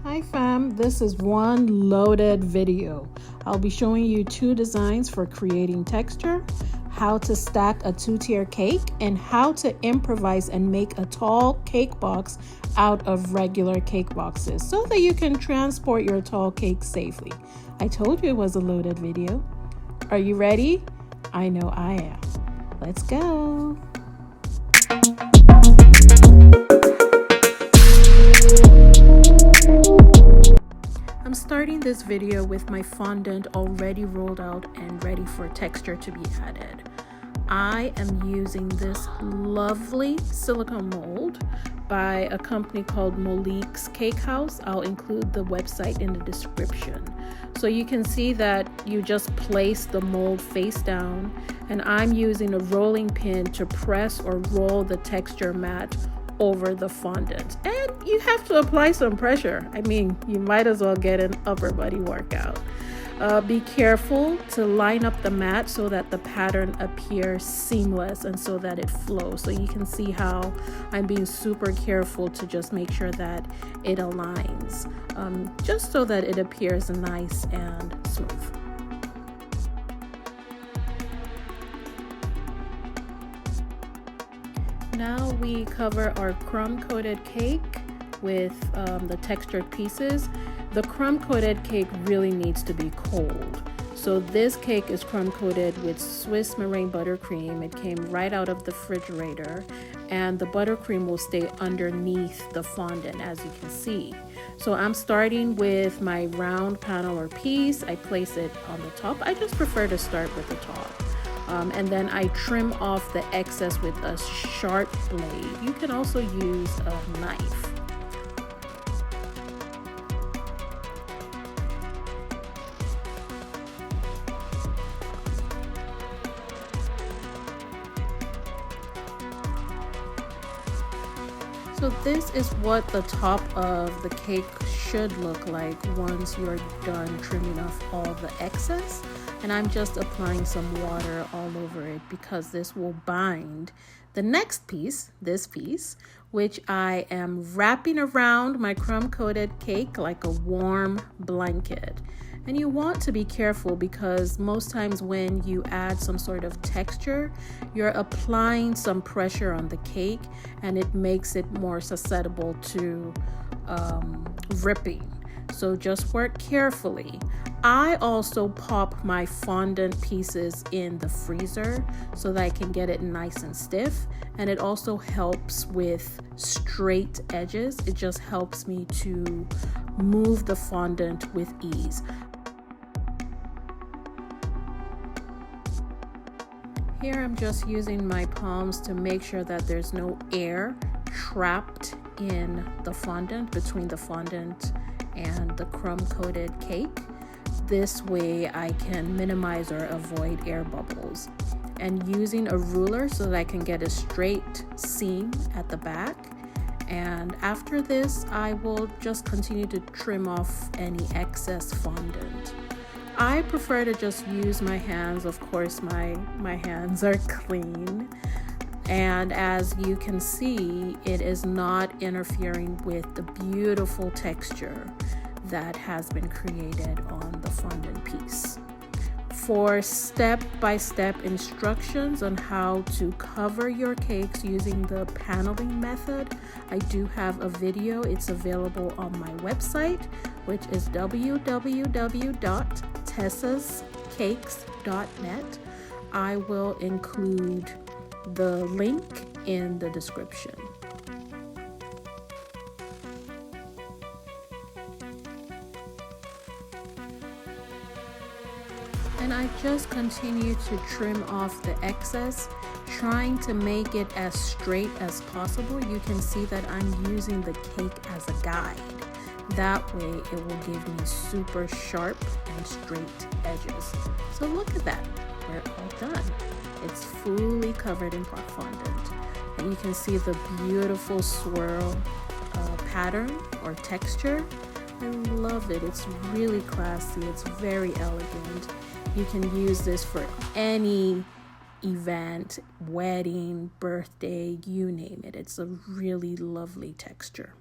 Hi fam, this is one loaded video. I'll be showing you 2 designs for creating texture, how to stack a 2-tier cake, and how to improvise and make a tall cake box out of regular cake boxes so that you can transport your tall cake safely. I told you it was a loaded video. Are you ready? I know I am. Let's go. I'm starting this video with my fondant already rolled out and ready for texture to be added. I am using this lovely silicone mold by a company called Moleeks Cakehouse. I'll include the website in the description. So you can see that you just place the mold face down, and I'm using a rolling pin to press or roll the texture mat over the fondant, and you have to apply some pressure. I mean, you might as well get an upper body workout. Be careful to line up the mat so that the pattern appears seamless and so that it flows. So you can see how I'm being super careful to just make sure that it aligns, just so that it appears nice and smooth. Now we cover our crumb coated cake with the textured pieces. The crumb coated cake really needs to be cold. So this cake is crumb coated with Swiss meringue buttercream. It came right out of the refrigerator, and the buttercream will stay underneath the fondant, as you can see. So I'm starting with my round panel or piece. I place it on the top. I just prefer to start with the top. And then I trim off the excess with a sharp blade. You can also use a knife. So this is what the top of the cake should look like once you're done trimming off all the excess. And I'm just applying some water all over it because this will bind the next piece, this piece, which I am wrapping around my crumb coated cake like a warm blanket. And you want to be careful because most times when you add some sort of texture, you're applying some pressure on the cake and it makes it more susceptible to ripping. So just work carefully. I also pop my fondant pieces in the freezer so that I can get it nice and stiff, and it also helps with straight edges. It just helps me to move the fondant with ease. Here I'm just using my palms to make sure that there's no air trapped in the fondant, between the fondant and the crumb coated cake. This way I can minimize or avoid air bubbles. And using a ruler so that I can get a straight seam at the back. And after this, I will just continue to trim off any excess fondant. I prefer to just use my hands. Of course, my hands are clean. And as you can see, it is not interfering with the beautiful texture that has been created on the fondant piece. For step-by-step instructions on how to cover your cakes using the paneling method, I do have a video. It's available on my website, which is www.tessascakes.net. I will include the link in the description. And I just continue to trim off the excess, trying to make it as straight as possible. You can see that I'm using the cake as a guide. That way it will give me super sharp and straight edges. So look at that, we're all done. It's fully covered in fondant. And you can see the beautiful swirl pattern or texture. I love it. It's really classy. It's very elegant. You can use this for any event, wedding, birthday, you name it. It's a really lovely texture.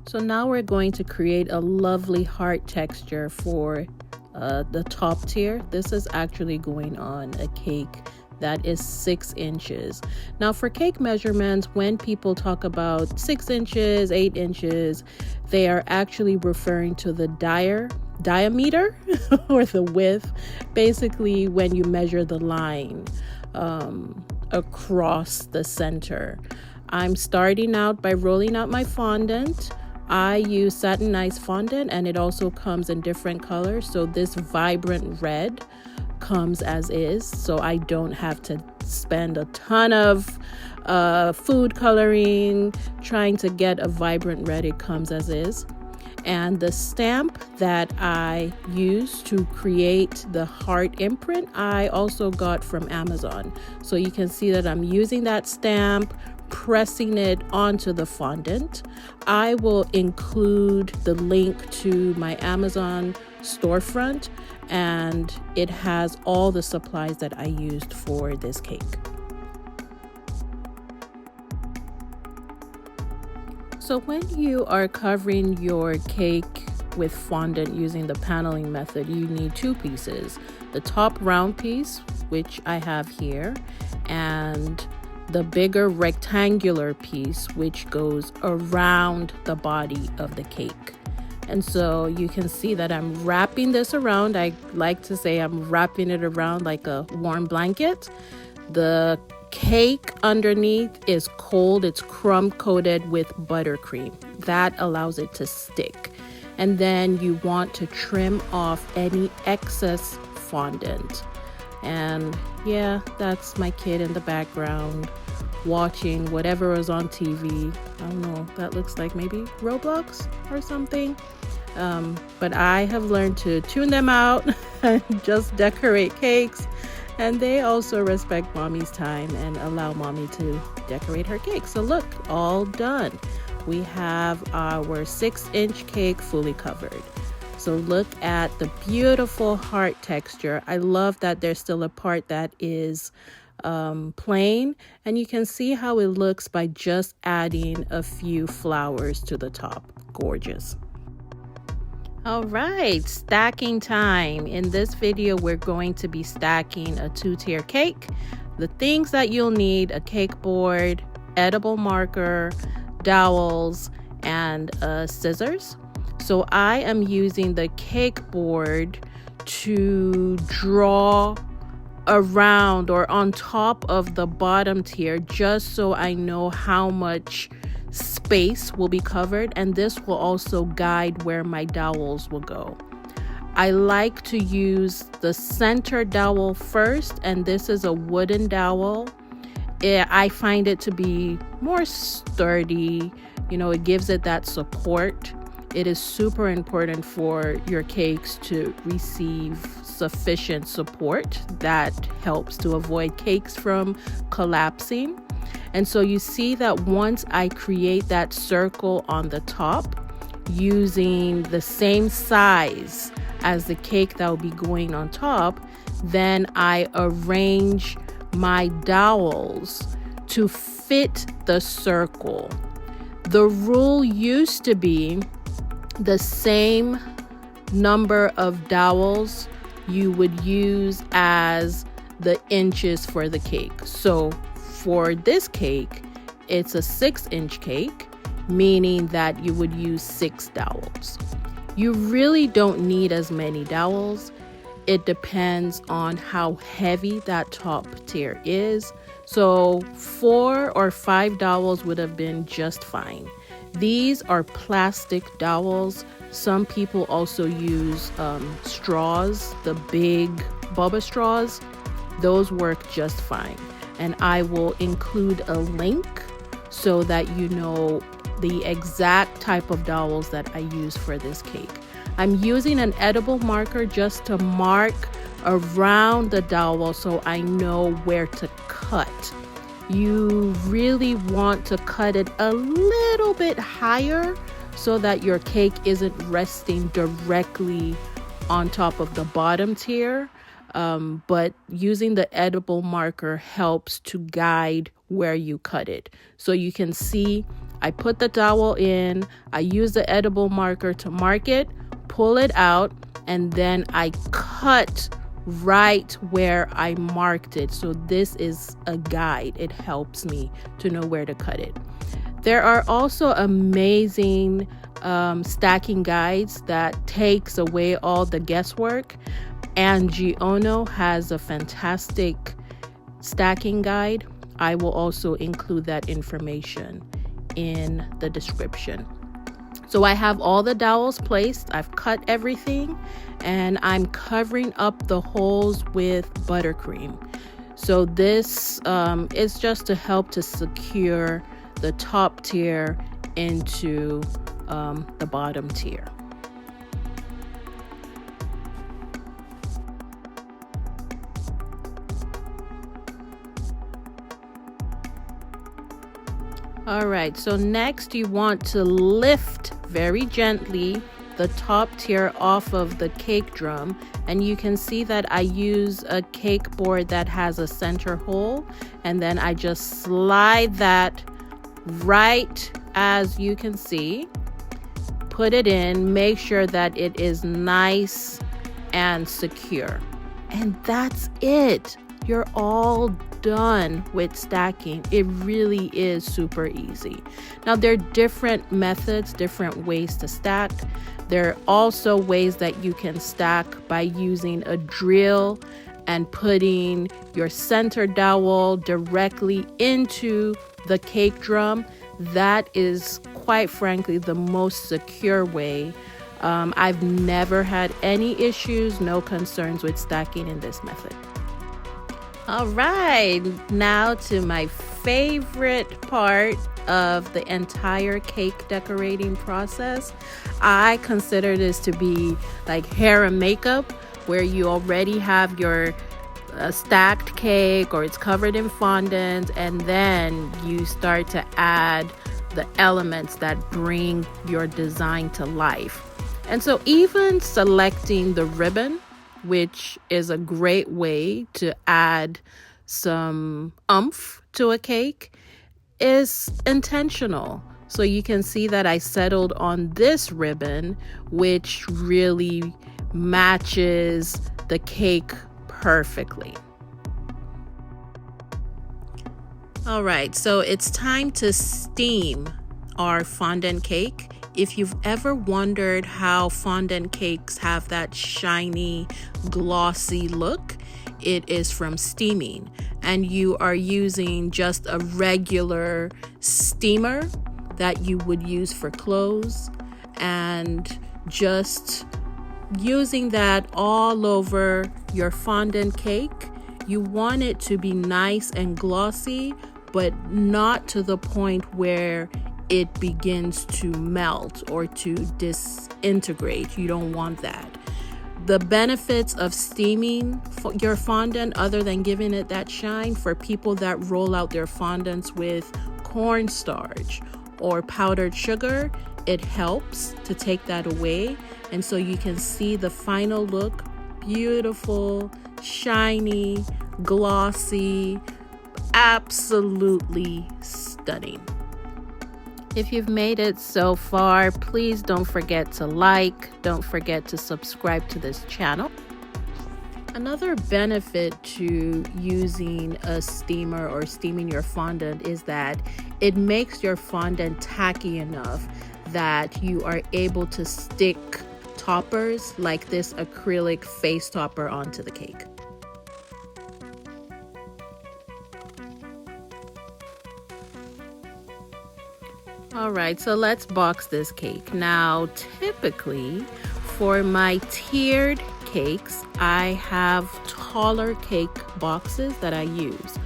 So now we're going to create a lovely heart texture for the top tier. This is actually going on a cake that is 6 inches. Now for cake measurements, when people talk about 6 inches, 8 inches, they are actually referring to the diameter or the width, basically when you measure the line across the center. I'm starting out by rolling out my fondant. I use satinized fondant, and it also comes in different colors. So this vibrant red comes as is, so I don't have to spend a ton of food coloring trying to get a vibrant red. It comes as is. And the stamp that I use to create the heart imprint, I also got from Amazon. So you can see that I'm using that stamp, pressing it onto the fondant. I will include the link to my Amazon storefront, and it has all the supplies that I used for this cake. So when you are covering your cake with fondant using the paneling method, you need 2 pieces. The top round piece, which I have here, and the bigger rectangular piece, which goes around the body of the cake. And so you can see that I'm wrapping this around. I like to say I'm wrapping it around like a warm blanket. The cake underneath is cold. It's crumb coated with buttercream. That allows it to stick. And then you want to trim off any excess fondant. And yeah, that's my kid in the background watching whatever was on TV. I don't know, that looks like maybe Roblox or something. But I have learned to tune them out and just decorate cakes. And they also respect mommy's time and allow mommy to decorate her cake. So look, all done. We have our 6-inch cake fully covered. So look at the beautiful heart texture. I love that there's still a part that is plain, and you can see how it looks by just adding a few flowers to the top. Gorgeous. All right, stacking time. In this video, we're going to be stacking a 2-tier cake. The things that you'll need: a cake board, edible marker, dowels, and scissors. So I am using the cake board to draw around or on top of the bottom tier, just so I know how much space will be covered, and this will also guide where my dowels will go. I like to use the center dowel first, and this is a wooden dowel. I find it to be more sturdy, it gives it that support. It is super important for your cakes to receive sufficient support. That helps to avoid cakes from collapsing. And so you see that once I create that circle on the top, using the same size as the cake that will be going on top, then I arrange my dowels to fit the circle. The rule used to be the same number of dowels you would use as the inches for the cake. So for this cake, it's a 6-inch cake, meaning that you would use 6 dowels. You really don't need as many dowels. It depends on how heavy that top tier is. So 4 or 5 dowels would have been just fine. These are plastic dowels. Some people also use straws, the big Boba straws. Those work just fine. And I will include a link so that you know the exact type of dowels that I use for this cake. I'm using an edible marker just to mark around the dowel so I know where to cut. You really want to cut it a little bit higher so that your cake isn't resting directly on top of the bottom tier. But using the edible marker helps to guide where you cut it. So you can see I put the dowel in, I use the edible marker to mark it, pull it out, and then I cut right where I marked it. So this is a guide. It helps me to know where to cut it. There are also amazing stacking guides that takes away all the guesswork. Angie Ono has a fantastic stacking guide. I will also include that information in the description. So I have all the dowels placed. I've cut everything and I'm covering up the holes with buttercream. So this is just to help to secure the top tier into the bottom tier. All right, so next you want to lift very gently the top tier off of the cake drum, and you can see that I use a cake board that has a center hole, and then I just slide that right as you can see, put it in, make sure that it is nice and secure, and that's it. You're all done with stacking. It really is super easy. Now there are different methods, different ways to stack. There are also ways that you can stack by using a drill and putting your center dowel directly into the cake drum. That is quite frankly the most secure way. I've never had any issues, no concerns with stacking in this method. All right, now to my favorite part of the entire cake decorating process. I consider this to be like hair and makeup, where you already have your stacked cake or it's covered in fondant, and then you start to add the elements that bring your design to life. And so even selecting the ribbon, which is a great way to add some oomph to a cake, is intentional. So you can see that I settled on this ribbon, which really matches the cake perfectly. All right, so it's time to steam our fondant cake. If you've ever wondered how fondant cakes have that shiny, glossy look, it is from steaming. And you are using just a regular steamer that you would use for clothes, and just using that all over your fondant cake. You want it to be nice and glossy, but not to the point where it begins to melt or to disintegrate. You don't want that. The benefits of steaming your fondant, other than giving it that shine, for people that roll out their fondants with cornstarch or powdered sugar, it helps to take that away. And so you can see the final look, beautiful, shiny, glossy, absolutely stunning. If you've made it so far, please don't forget to like, don't forget to subscribe to this channel. Another benefit to using a steamer or steaming your fondant is that it makes your fondant tacky enough that you are able to stick toppers like this acrylic face topper onto the cake. All right, so let's box this cake. Now, typically for my tiered cakes, I have taller cake boxes that I use.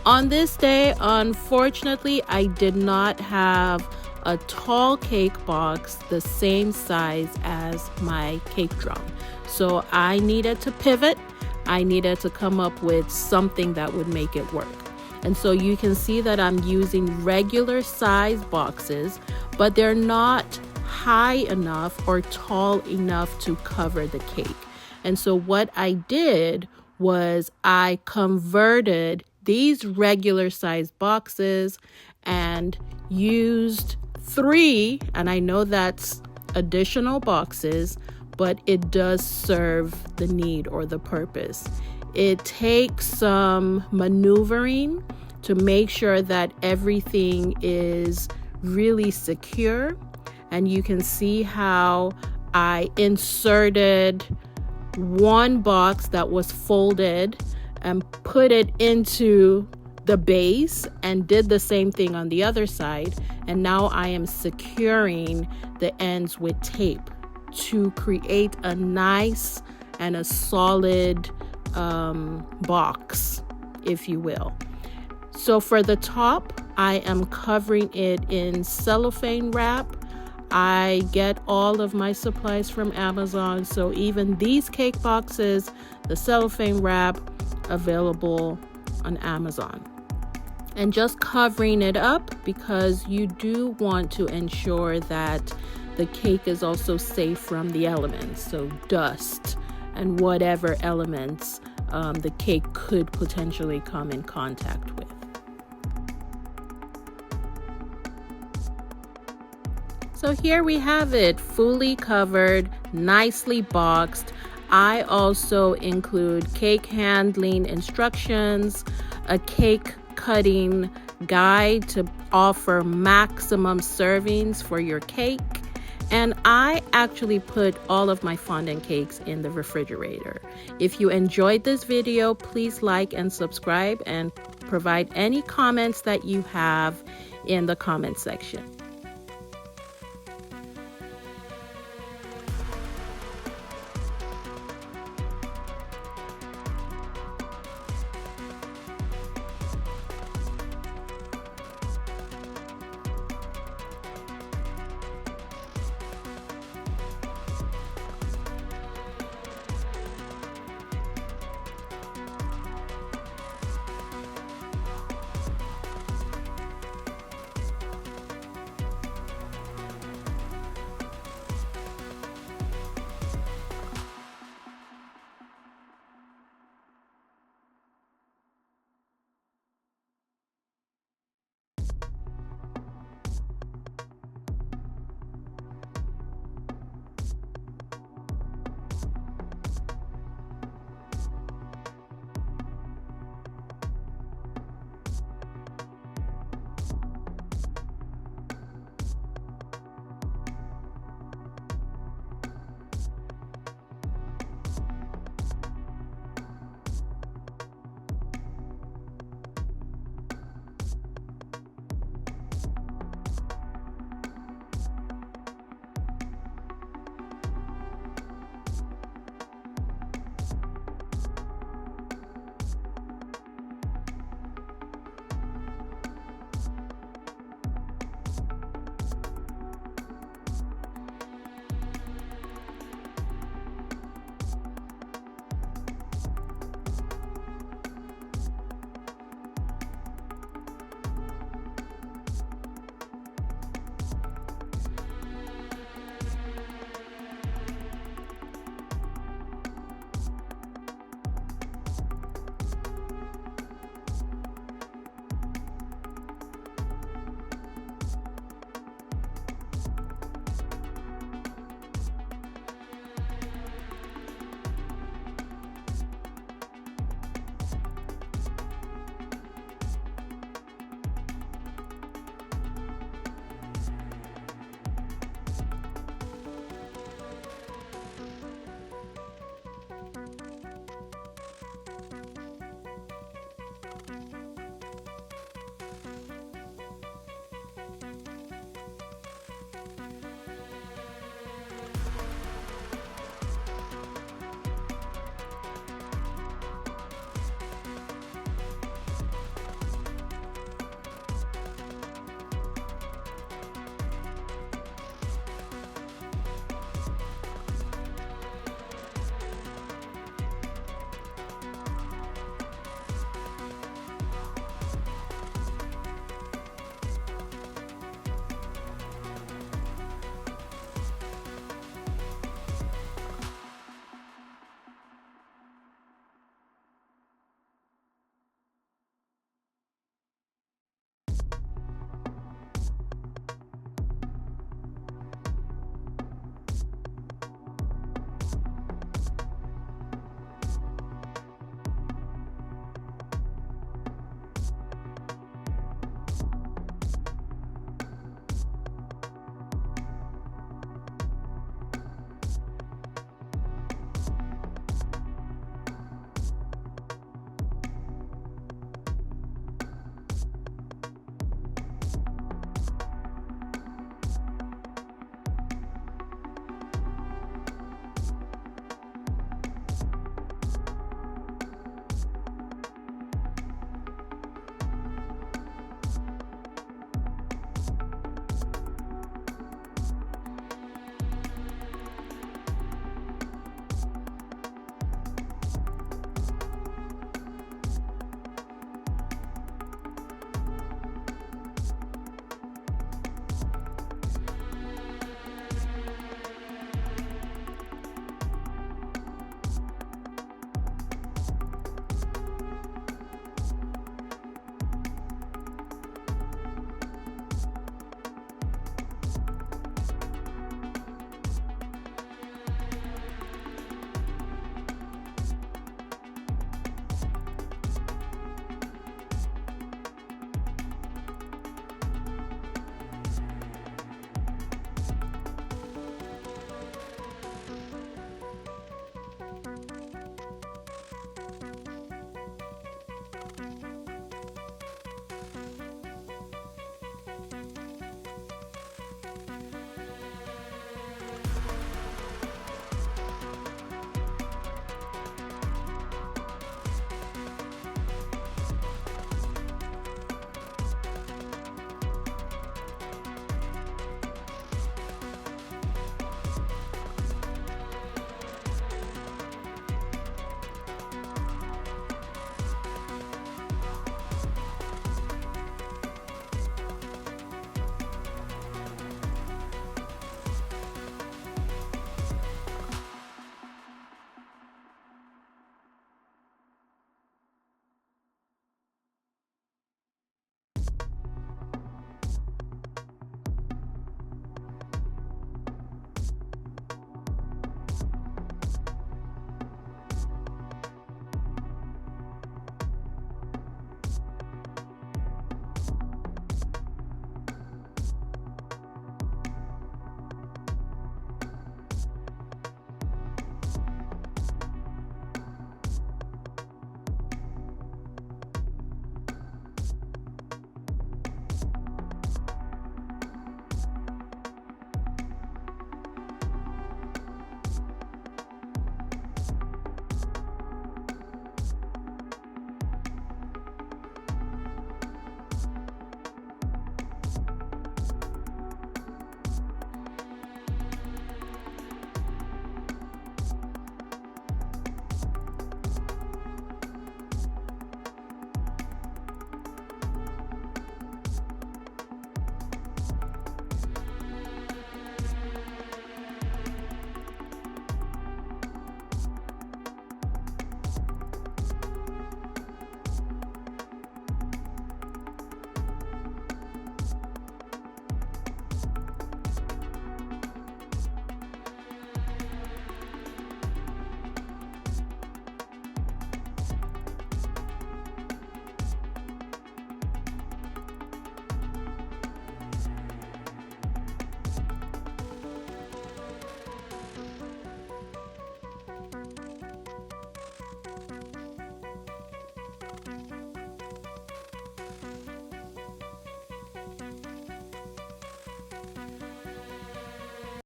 On this day, unfortunately, I did not have a tall cake box the same size as my cake drum. So I needed to pivot. I needed to come up with something that would make it work. And so you can see that I'm using regular size boxes, but they're not high enough or tall enough to cover the cake. And so what I did was I converted these regular size boxes and used 3, and I know that's additional boxes, but it does serve the need or the purpose. It takes some maneuvering to make sure that everything is really secure, and you can see how I inserted one box that was folded and put it into the base and did the same thing on the other side, and now I am securing the ends with tape to create a nice and a solid box, if you will. So for the top, I am covering it in cellophane wrap. I get all of my supplies from Amazon, so even these cake boxes, the cellophane wrap, available on Amazon. And just covering it up because you do want to ensure that the cake is also safe from the elements, so dust and whatever elements the cake could potentially come in contact with. So here we have it, fully covered, nicely boxed. I also include cake handling instructions, a cake cutting guide to offer maximum servings for your cake, and I actually put all of my fondant cakes in the refrigerator. If you enjoyed this video, please like and subscribe and provide any comments that you have in the comment section.